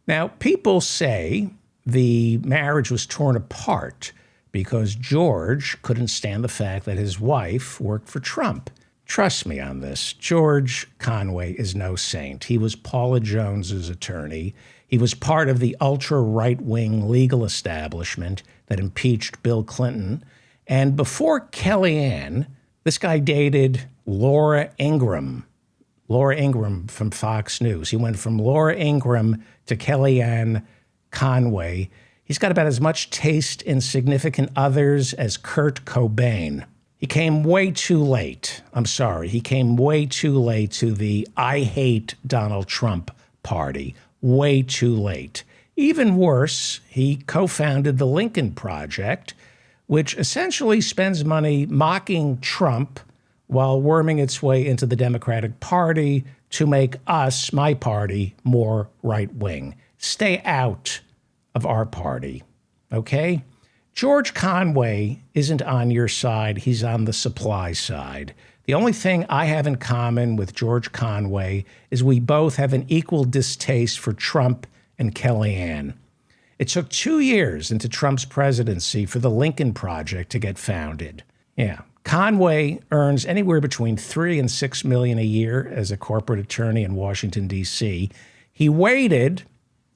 Now, people say the marriage was torn apart because George couldn't stand the fact that his wife worked for Trump. Trust me on this. George Conway is no saint. He was Paula Jones's attorney. He was part of the ultra-right-wing legal establishment that impeached Bill Clinton. And before Kellyanne, this guy dated Laura Ingraham. Laura Ingraham from Fox News. He went from Laura Ingraham to Kellyanne Conway. He's got about as much taste in significant others as Kurt Cobain. He came way too late. I'm sorry. He came way too late to the I hate Donald Trump party. Way too late. Even worse, he co-founded the Lincoln Project, which essentially spends money mocking Trump while worming its way into the Democratic Party to make us, my party, more right-wing. Stay out of our party, okay? George Conway isn't on your side. He's on the supply side. The only thing I have in common with George Conway is we both have an equal distaste for Trump and Kellyanne. It took 2 years into Trump's presidency for the Lincoln Project to get founded. Yeah. Conway earns anywhere between $3 and $6 million a year as a corporate attorney in Washington, D.C. He waited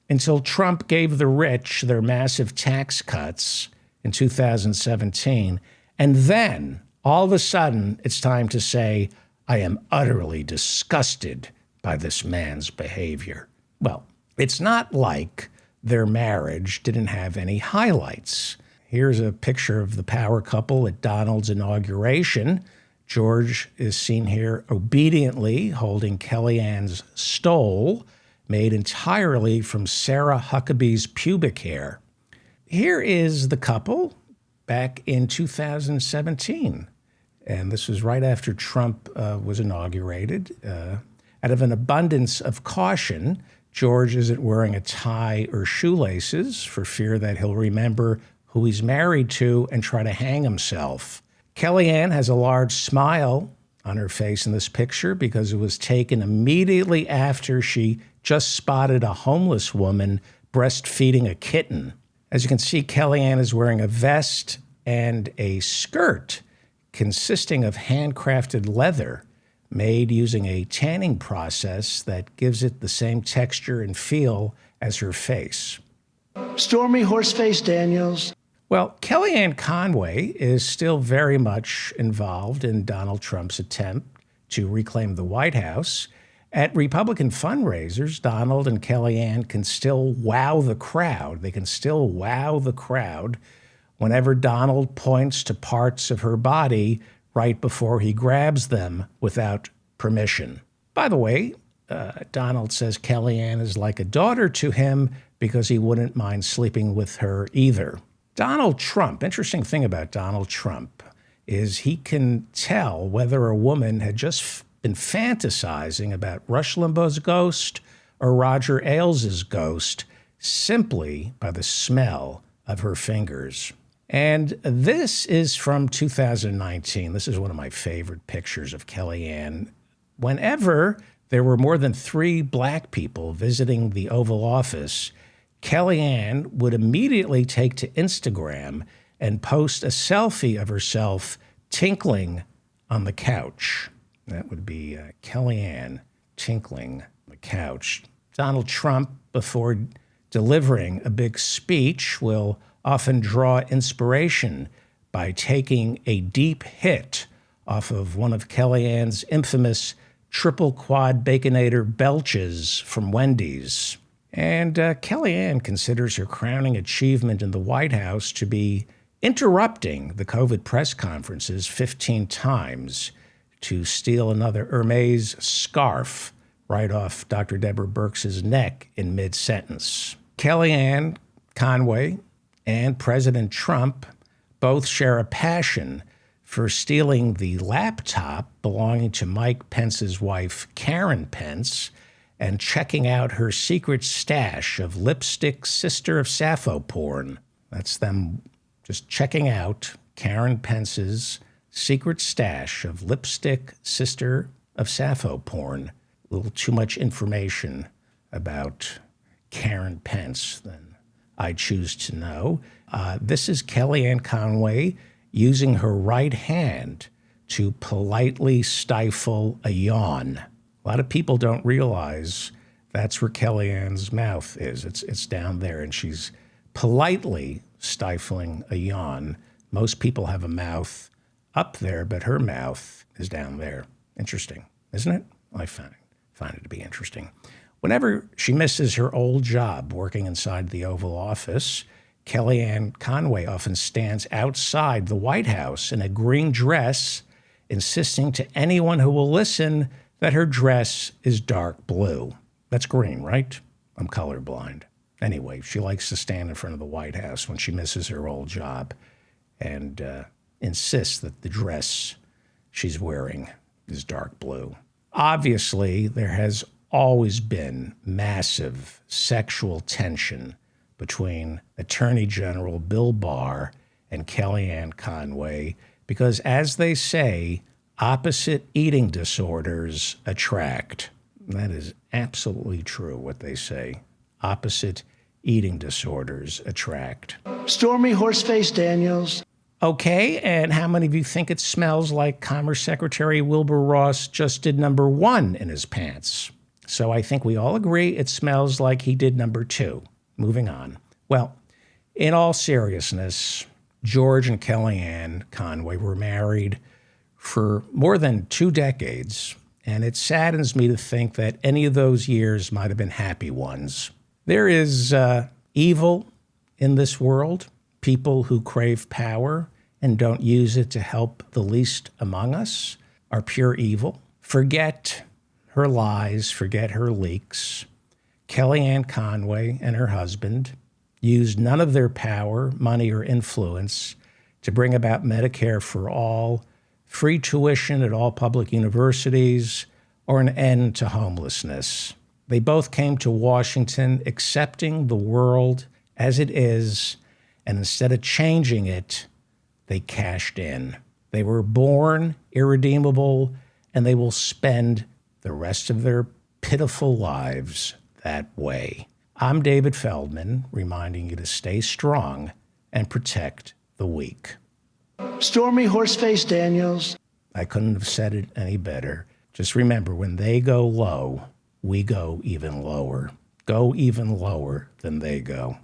until Trump gave the rich their massive tax cuts in 2017. And then, all of a sudden, it's time to say, I am utterly disgusted by this man's behavior. Well, it's not like their marriage didn't have any highlights. Here's a picture of the power couple at Donald's inauguration. George is seen here obediently holding Kellyanne's stole, made entirely from Sarah Huckabee's pubic hair. Here is the couple back in 2017. And this was right after Trump was inaugurated. Out of an abundance of caution, George isn't wearing a tie or shoelaces for fear that he'll remember who he's married to and try to hang himself. Kellyanne has a large smile on her face in this picture because it was taken immediately after she just spotted a homeless woman breastfeeding a kitten. As you can see, Kellyanne is wearing a vest and a skirt consisting of handcrafted leather made using a tanning process that gives it the same texture and feel as her face. Stormy Horseface Daniels. Well, Kellyanne Conway is still very much involved in Donald Trump's attempt to reclaim the White House. At Republican fundraisers, Donald and Kellyanne can still wow the crowd. They can still wow the crowd whenever Donald points to parts of her body right before he grabs them without permission. By the way, Donald says Kellyanne is like a daughter to him because he wouldn't mind sleeping with her either. Donald Trump, interesting thing about Donald Trump is he can tell whether a woman had just been fantasizing about Rush Limbaugh's ghost or Roger Ailes' ghost simply by the smell of her fingers. And this is from 2019. This is one of my favorite pictures of Kellyanne. Whenever there were more than 3 black people visiting the Oval Office, Kellyanne would immediately take to Instagram and post a selfie of herself tinkling on the couch. That would be Kellyanne tinkling on the couch. Donald Trump, before delivering a big speech, will often draw inspiration by taking a deep hit off of one of Kellyanne's infamous triple quad Baconator belches from Wendy's. And Kellyanne considers her crowning achievement in the White House to be interrupting the COVID press conferences 15 times to steal another Hermes scarf right off Dr. Deborah Birx's neck in mid-sentence. Kellyanne Conway and President Trump both share a passion for stealing the laptop belonging to Mike Pence's wife, Karen Pence, and checking out her secret stash of lipstick sister of Sappho porn. That's them just checking out Karen Pence's secret stash of lipstick sister of Sappho porn. A little too much information about Karen Pence, then I choose to know. This is Kellyanne Conway using her right hand to politely stifle a yawn. A lot of people don't realize that's where Kellyanne's mouth is. It's down there, and she's politely stifling a yawn. Most people have a mouth up there, but her mouth is down there. Interesting, isn't it? I find it to be interesting. Whenever she misses her old job working inside the Oval Office, Kellyanne Conway often stands outside the White House in a green dress, insisting to anyone who will listen that her dress is dark blue. That's green, right? I'm colorblind. Anyway, she likes to stand in front of the White House when she misses her old job and insists that the dress she's wearing is dark blue. Obviously, there has always been massive sexual tension between Attorney General Bill Barr and Kellyanne Conway because, as they say, opposite eating disorders attract. That is absolutely true, what they say. Opposite eating disorders attract. Stormy Horseface Daniels. Okay, and how many of you think it smells like Commerce Secretary Wilbur Ross just did number 1 in his pants? So I think we all agree it smells like he did number 2. Moving on. Well, in all seriousness, George and Kellyanne Conway were married for more than 2 decades, and it saddens me to think that any of those years might have been happy ones. There is evil in this world, people who crave power and don't use it to help the least among us are pure evil. Forget her lies, forget her leaks. Kellyanne Conway and her husband used none of their power, money, or influence to bring about Medicare for all, free tuition at all public universities, or an end to homelessness. They both came to Washington accepting the world as it is, and instead of changing it, they cashed in. They were born irredeemable, and they will spend the rest of their pitiful lives that way. I'm David Feldman, reminding you to stay strong and protect the weak. Stormy Horseface Daniels. I couldn't have said it any better. Just remember, when they go low, we go even lower. Go even lower than they go.